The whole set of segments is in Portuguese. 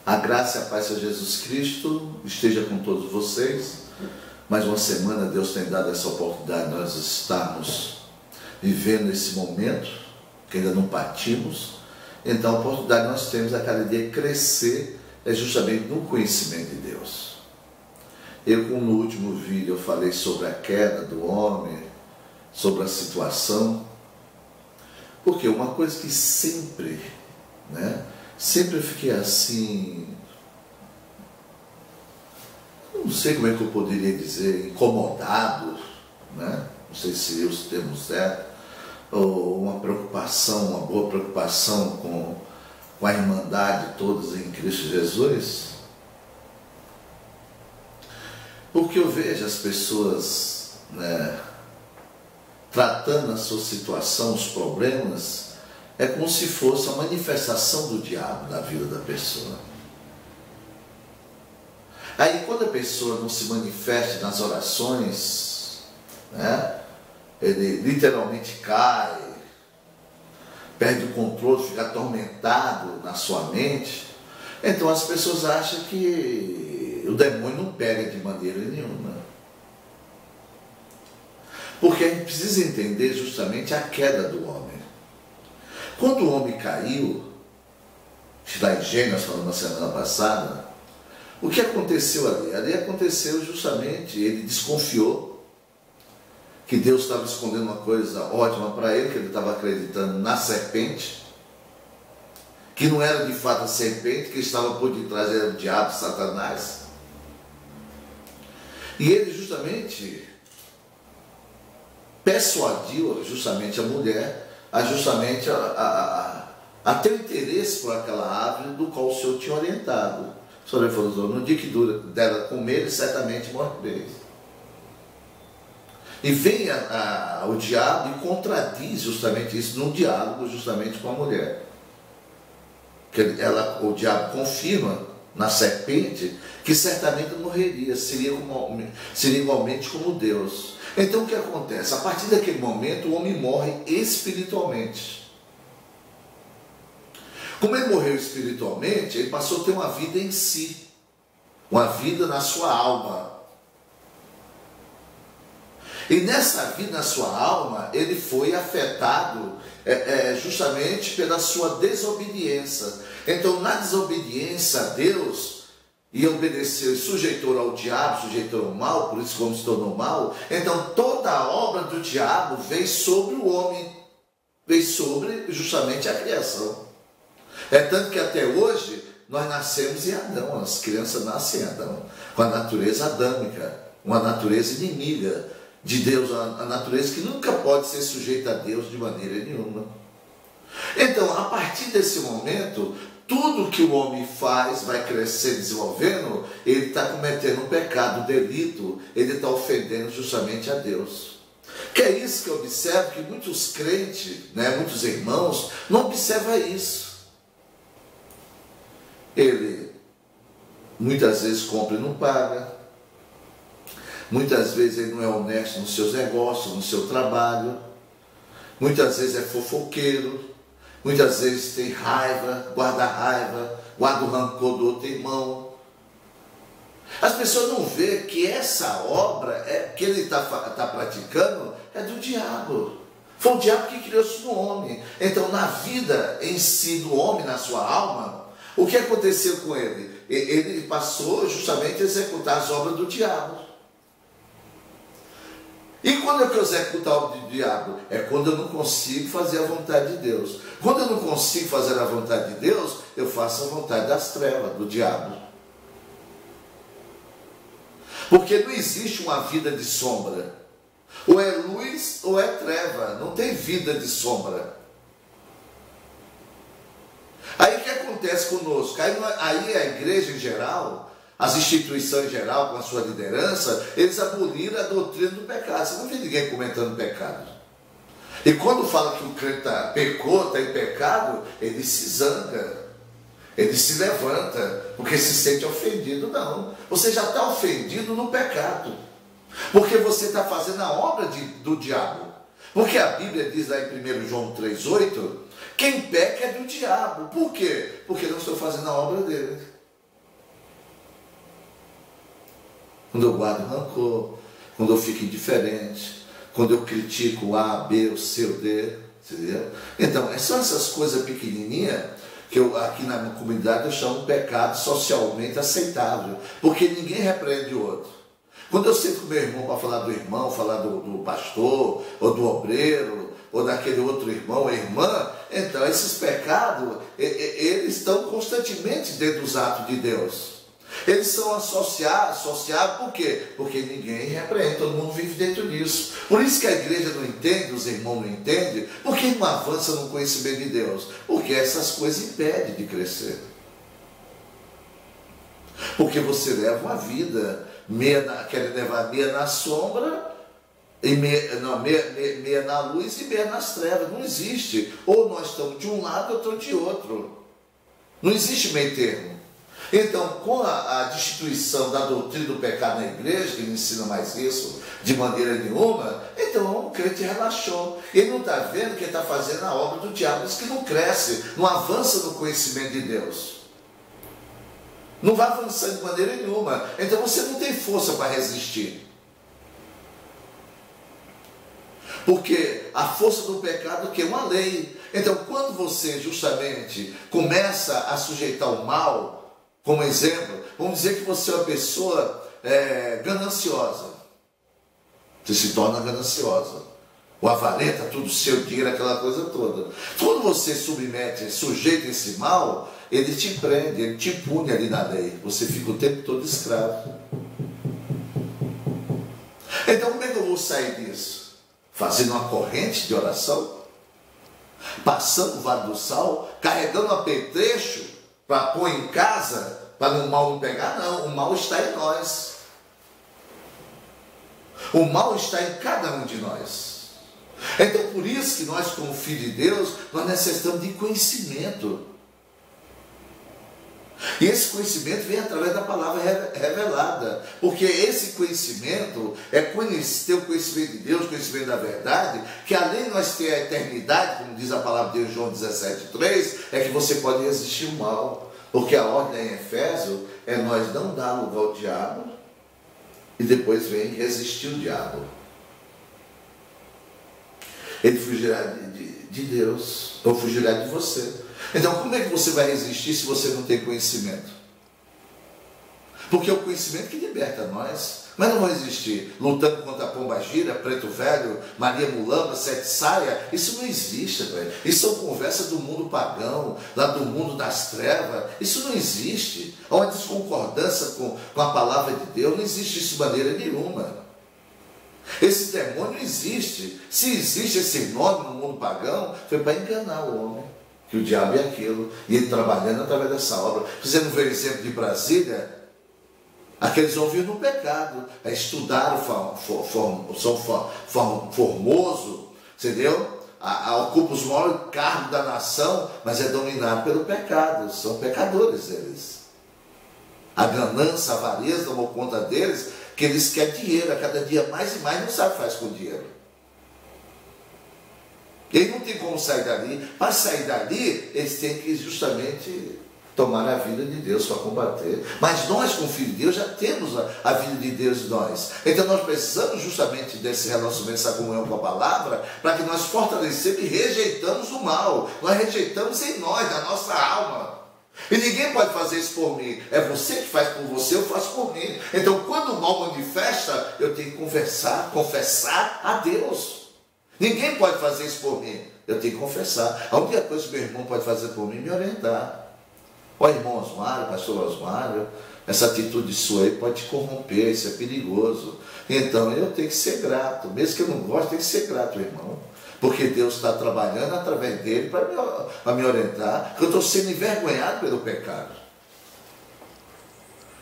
A graça e a paz de Jesus Cristo esteja com todos vocês. Mais uma semana Deus tem dado essa oportunidade de nós estarmos vivendo esse momento, que ainda não partimos. Então a oportunidade que nós temos a cada dia crescer é justamente no conhecimento de Deus. No último vídeo eu falei sobre a queda do homem, sobre a situação, porque uma coisa que sempre eu fiquei assim, não sei como é que eu poderia dizer, incomodado, não sei se os termos certos, ou uma preocupação, uma boa preocupação com a irmandade todas em Cristo Jesus, porque eu vejo as pessoas tratando a sua situação, os problemas, é como se fosse a manifestação do diabo na vida da pessoa. Aí quando a pessoa não se manifesta nas orações, ele literalmente cai, perde o controle, fica atormentado na sua mente, então as pessoas acham que o demônio não pega de maneira nenhuma. Porque a gente precisa entender justamente a queda do homem. Quando o homem caiu, está em Gênesis, falando na semana passada, o que aconteceu ali? Ali aconteceu justamente, ele desconfiou que Deus estava escondendo uma coisa ótima para ele, que ele estava acreditando na serpente, que não era de fato a serpente, que estava por detrás era o diabo, Satanás. E ele justamente persuadiu justamente a mulher a ter interesse por aquela árvore do qual o Senhor tinha orientado. O Senhor falou: no dia que dela comer, certamente morrereis. E vem o diabo e contradiz justamente isso num diálogo justamente com a mulher. O diabo confirma na serpente que certamente morreria, seria igualmente como Deus. Então o que acontece? A partir daquele momento o homem morre espiritualmente. Como ele morreu espiritualmente, ele passou a ter uma vida em si, uma vida na sua alma. E nessa vida na sua alma, ele foi afetado justamente pela sua desobediência. Então na desobediência a Deus, e obedeceu e sujeitou ao diabo, sujeitou ao mal, por isso como se tornou mal. Então toda a obra do diabo veio sobre o homem, veio sobre justamente a criação. É tanto que até hoje nós nascemos em Adão, as crianças nascem em Adão, com a natureza adâmica, uma natureza inimiga de Deus, a natureza que nunca pode ser sujeita a Deus de maneira nenhuma. Então a partir desse momento, tudo que o homem faz, vai crescer, desenvolvendo, ele está cometendo um pecado, um delito, ele está ofendendo justamente a Deus. Que é isso que eu observo, que muitos crentes, muitos irmãos, não observam isso. Ele muitas vezes compra e não paga, muitas vezes ele não é honesto nos seus negócios, no seu trabalho, muitas vezes é fofoqueiro, muitas vezes tem raiva, guarda o rancor do outro irmão. As pessoas não veem que essa obra que ele está praticando é do diabo. Foi o diabo que criou isso no homem. Então na vida em si do homem, na sua alma, o que aconteceu com ele? Ele passou justamente a executar as obras do diabo. E quando é que eu executo a obra do diabo? É quando eu não consigo fazer a vontade de Deus. Quando eu não consigo fazer a vontade de Deus, eu faço a vontade das trevas, do diabo. Porque não existe uma vida de sombra. Ou é luz ou é treva. Não tem vida de sombra. Aí o que acontece conosco? Aí a igreja em geral, as instituições em geral, com a sua liderança, eles aboliram a doutrina do pecado. Você não vê ninguém comentando pecado. E quando fala que o crente pecou, está em pecado, ele se zanga, ele se levanta, porque se sente ofendido. Não, você já está ofendido no pecado, porque você está fazendo a obra do diabo. Porque a Bíblia diz lá em 1 João 3,8, quem peca é do diabo. Por quê? Porque não estou fazendo a obra dele. quando eu guardo rancor, quando eu fico indiferente, quando eu critico o A, B, o C, o D, entendeu? Então, são essas coisas pequenininhas que eu, aqui na minha comunidade, eu chamo de pecado socialmente aceitável, porque ninguém repreende o outro. Quando eu sento com meu irmão para falar do irmão, falar do pastor, ou do obreiro, ou daquele outro irmão ou irmã, então esses pecados, eles estão constantemente dentro dos atos de Deus. Eles são associados por quê? Porque ninguém repreende, todo mundo vive dentro disso. Por isso que a igreja não entende, os irmãos não entendem, porque não avança no conhecimento de Deus, porque essas coisas impedem de crescer. Porque você leva uma vida, quer levar meia na sombra, e meia na luz e meia nas trevas. Não existe. Ou nós estamos de um lado ou estamos de outro. Não existe meio termo. Então, com a destituição da doutrina do pecado na igreja, que não ensina mais isso de maneira nenhuma, então o crente relaxou. Ele não está vendo que ele está fazendo a obra do diabo, isso que não cresce, não avança no conhecimento de Deus. Não vai avançar de maneira nenhuma. Então você não tem força para resistir. Porque a força do pecado é uma lei. Então, quando você justamente começa a sujeitar o mal, como exemplo, vamos dizer que você é uma pessoa gananciosa. Você se torna gananciosa. O avarenta, tudo seu dinheiro, aquela coisa toda. Quando você sujeita esse mal, ele te prende, ele te pune ali na lei. Você fica o tempo todo escravo. Então, como é que eu vou sair disso? Fazendo uma corrente de oração, passando o Vale do Sal, carregando um apetrecho para pôr em casa, para o mal não pegar, não. O mal está em nós. O mal está em cada um de nós. Então, por isso que nós, como filhos de Deus, nós necessitamos de conhecimento. E esse conhecimento vem através da palavra revelada, porque esse conhecimento é ter o conhecimento de Deus, o conhecimento da verdade, que além de nós ter a eternidade, como diz a palavra de Deus em João 17,3, é que você pode resistir o mal, porque a ordem em Efésio é nós não dar lugar ao diabo e depois vem resistir o diabo. Ele fugirá de Deus, ou fugirá de você. Então, como é que você vai resistir se você não tem conhecimento? Porque é o conhecimento que liberta nós. Mas não vai resistir lutando contra a pombagira, preto velho, Maria Mulamba, sete saia. Isso não existe, velho. Isso são conversas do mundo pagão, lá do mundo das trevas. Isso não existe. Há uma desconcordância com a palavra de Deus. Não existe isso de maneira nenhuma. Esse demônio não existe. Se existe esse nome no mundo pagão, foi para enganar o homem. Que o diabo é aquilo, e ele trabalhando através dessa obra. Você não vê o exemplo de Brasília? Aqueles ouviram no pecado, estudaram, são formoso, entendeu? Ocupam os maiores cargos da nação, mas é dominado pelo pecado, são pecadores eles. A ganância, a avareza tomou conta deles, que eles querem dinheiro, a cada dia mais e mais, não sabe o que faz com o dinheiro. Ele não tem como sair dali. Para sair dali, eles têm que justamente tomar a vida de Deus para combater. Mas nós, como filhos de Deus, já temos a vida de Deus em nós. Então nós precisamos justamente desse relacionamento, dessa comunhão com a palavra, para que nós fortalecemos e rejeitamos o mal. Nós rejeitamos em nós, na nossa alma. E ninguém pode fazer isso por mim. É você que faz por você, eu faço por mim. Então quando o mal manifesta, eu tenho que confessar a Deus. Ninguém pode fazer isso por mim. Eu tenho que confessar. A única coisa que meu irmão pode fazer por mim é me orientar. Ó, irmão Osmário, pastor Osmário, essa atitude sua aí pode te corromper, isso é perigoso. Então eu tenho que ser grato. Mesmo que eu não goste, tenho que ser grato, irmão. Porque Deus está trabalhando através dele para me orientar. Que eu estou sendo envergonhado pelo pecado.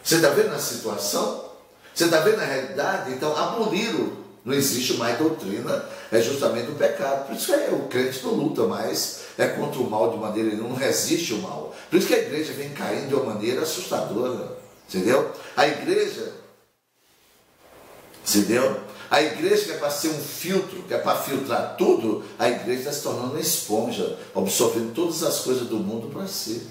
Você está vendo a situação? Você está vendo a realidade? Então aboliram. Não existe mais doutrina, é justamente o pecado. Por isso que o crente não luta mais contra o mal de maneira, ele não resiste o mal. Por isso que a igreja vem caindo de uma maneira assustadora. Entendeu? A igreja, entendeu? A igreja que é para ser um filtro, que é para filtrar tudo, a igreja está se tornando uma esponja, absorvendo todas as coisas do mundo para si.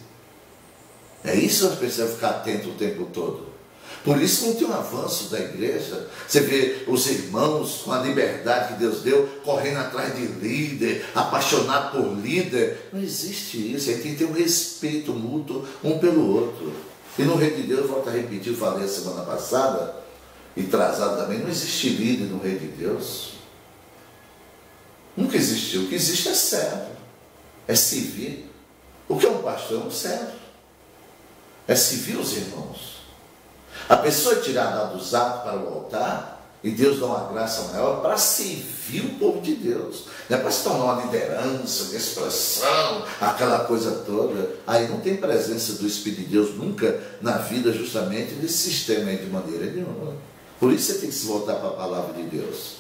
É isso que nós precisamos ficar atentos o tempo todo. Por isso não tem um avanço da igreja. Você vê os irmãos com a liberdade que Deus deu, correndo atrás de líder, apaixonado por líder. Não existe isso. A gente tem que ter um respeito mútuo um pelo outro. E no reino de Deus, volto a repetir, eu falei a semana passada, e trazado também, não existe líder no reino de Deus. Nunca existiu. O que existe é servo, é servir. O que é um pastor? É um servo. É servir os irmãos. A pessoa é tirada dos atos para o altar, e Deus dá uma graça maior para servir o povo de Deus. Não é para se tornar uma liderança, de expressão, aquela coisa toda. Aí não tem presença do Espírito de Deus nunca na vida, justamente desse sistema aí, de maneira nenhuma. Por isso você tem que se voltar para a palavra de Deus.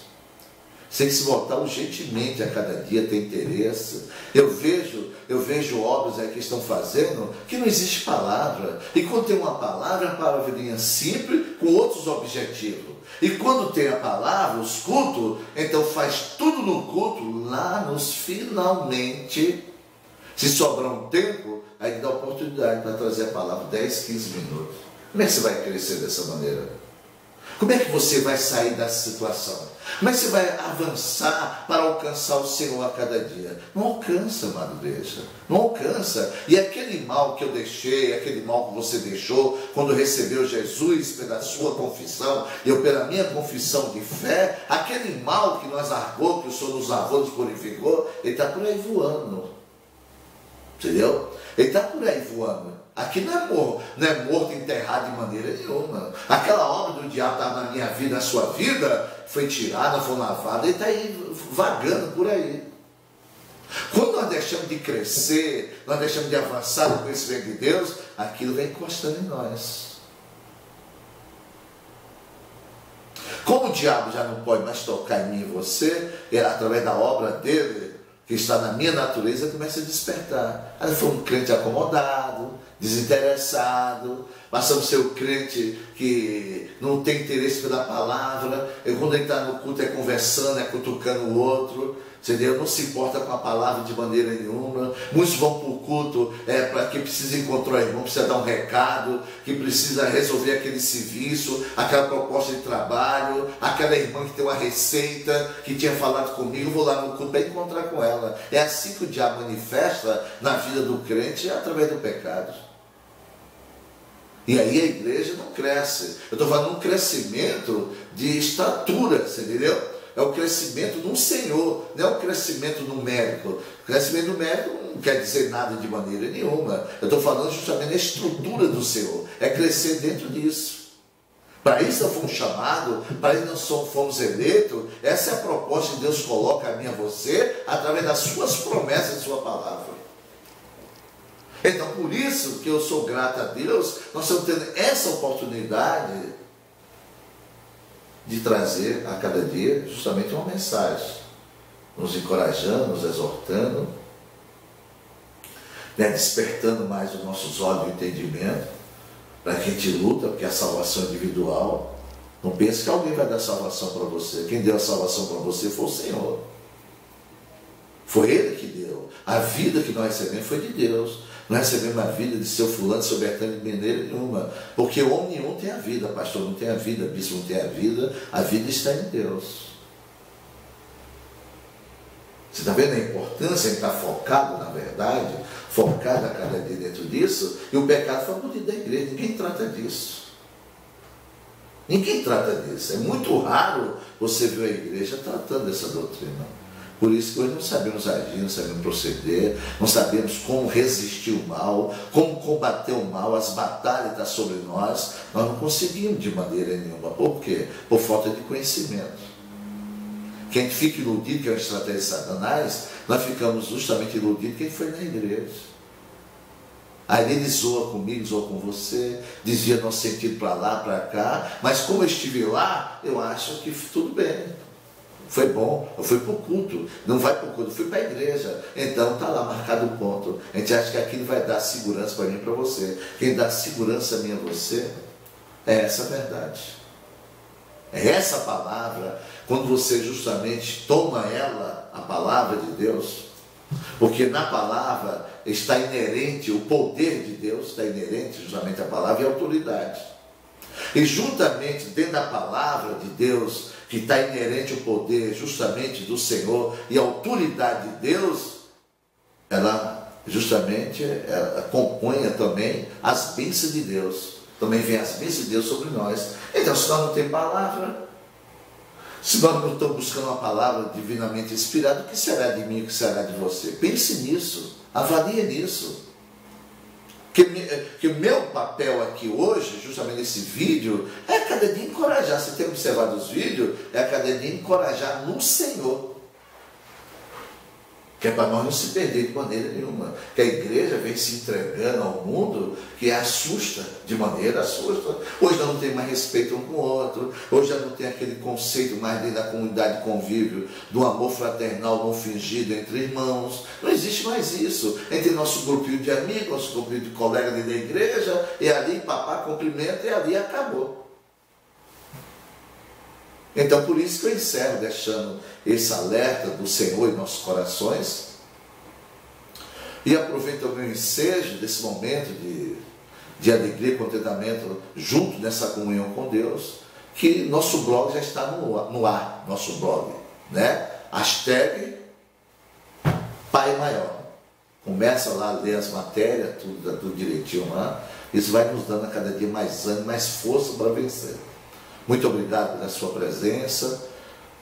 Você tem que se voltar urgentemente a cada dia, ter interesse. Eu vejo obras aí que estão fazendo que não existe palavra. E quando tem uma palavra, a palavra vinha sempre com outros objetivos. E quando tem a palavra, os cultos, então faz tudo no culto, lá nos finalmente. Se sobrar um tempo, aí dá oportunidade para trazer a palavra 10, 15 minutos. Como é que você vai crescer dessa maneira? Como é que você vai sair dessa situação? Como é que você vai avançar para alcançar o Senhor a cada dia? Não alcança, amada igreja. Não alcança. E aquele mal que eu deixei, aquele mal que você deixou, quando recebeu Jesus pela sua confissão, eu pela minha confissão de fé, aquele mal que nós largou, que o Senhor nos lavou, nos purificou, ele está por aí voando. Entendeu? Ele está por aí voando. Aqui não é morto, enterrado de maneira nenhuma. Aquela obra do diabo estava na minha vida, na sua vida, foi tirada, foi lavada, ele está aí vagando por aí. Quando nós deixamos de crescer, nós deixamos de avançar no conhecimento de Deus, aquilo vem encostando em nós. Como o diabo já não pode mais tocar em mim e você, através da obra dele, que está na minha natureza, começa a despertar. Aí foi um crente acomodado, desinteressado, passamos a ser o crente que não tem interesse pela palavra, e quando ele está no culto é conversando, é cutucando o outro, entendeu? Não se importa com a palavra de maneira nenhuma. Muitos vão para o culto para que precisa encontrar o irmão, precisa dar um recado, que precisa resolver aquele serviço, aquela proposta de trabalho, aquela irmã que tem uma receita, que tinha falado comigo, vou lá no culto para encontrar com ela. É assim que o diabo manifesta na vida do crente, através do pecado. E aí a igreja não cresce. Eu estou falando de um crescimento de estatura, você entendeu? É o crescimento no Senhor, não é o crescimento numérico. O crescimento numérico não quer dizer nada de maneira nenhuma. Eu estou falando justamente da estrutura do Senhor. É crescer dentro disso. Para isso nós fomos chamados, para isso nós fomos eleitos. Essa é a proposta que Deus coloca a mim e a você, através das suas promessas e sua palavra. Então, por isso que eu sou grato a Deus, nós estamos tendo essa oportunidade de trazer a cada dia justamente uma mensagem, nos encorajando, nos exortando, despertando mais os nossos olhos de entendimento, para que a gente luta, porque a salvação é individual. Não pense que alguém vai dar salvação para você. Quem deu a salvação para você foi o Senhor. Foi Ele que deu. A vida que nós recebemos foi de Deus. Não recebemos a vida de seu fulano, de seu Bertano, de maneira nenhuma. Porque homem nenhum tem a vida, pastor não tem a vida, bispo não tem a vida está em Deus. Você está vendo a importância de estar focado na verdade, focado a cada dia dentro disso, e o pecado foi abolido da igreja, ninguém trata disso. Ninguém trata disso. É muito raro você ver a igreja tratando dessa doutrina. Por isso que hoje não sabemos agir, não sabemos proceder, não sabemos como resistir o mal, como combater o mal, as batalhas estão sobre nós não conseguimos de maneira nenhuma. Por quê? Por falta de conhecimento. Que a gente fica iludido, que é uma estratégia de Satanás, nós ficamos justamente iludidos que ele foi na igreja. Aí ele zoa comigo, zoa com você, dizia nosso sentido para lá, para cá, mas como eu estive lá, eu acho que tudo bem. Foi bom, eu fui para o culto, não vai para o culto, eu fui para a igreja, então está lá marcado o ponto. A gente acha que aquilo vai dar segurança para mim e para você. Quem dá segurança a mim e a você é essa verdade. É essa palavra, quando você justamente toma ela, a palavra de Deus, porque na palavra está inerente o poder de Deus, está inerente justamente a palavra e a autoridade. E juntamente dentro da palavra de Deus, que está inerente ao poder justamente do Senhor e a autoridade de Deus, ela justamente compunha também as bênçãos de Deus. Também vem as bênçãos de Deus sobre nós. Então, se nós não temos palavra, se nós não estamos buscando uma palavra divinamente inspirada, o que será de mim, o que será de você? Pense nisso, avalie nisso. Que o meu papel aqui hoje, justamente nesse vídeo, é cada dia encorajar. Você tem observado os vídeos? É cada dia encorajar no Senhor. Que é para nós não se perder de maneira nenhuma. Que a igreja vem se entregando ao mundo que assusta, de maneira assusta. Hoje já não tem mais respeito um com o outro. Hoje já não tem aquele conceito mais dentro da comunidade de convívio, do amor fraternal não fingido entre irmãos. Não existe mais isso. Entre nosso grupinho de amigos, nosso grupinho de colegas dentro da igreja, e ali papá cumprimenta e ali acabou. Então, por isso que eu encerro deixando esse alerta do Senhor em nossos corações. E aproveito o meu ensejo desse momento de alegria e contentamento junto nessa comunhão com Deus, que nosso blog já está no ar, nosso blog, né? Hashtag Pai Maior. Começa lá a ler as matérias, tudo direitinho lá. Isso vai nos dando a cada dia mais ânimo, mais força para vencer. Muito obrigado pela sua presença.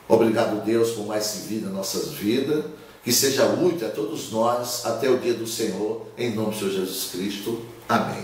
Obrigado, Deus, por mais vida em nossas vidas. Que seja útil a todos nós até o dia do Senhor. Em nome do Senhor Jesus Cristo. Amém.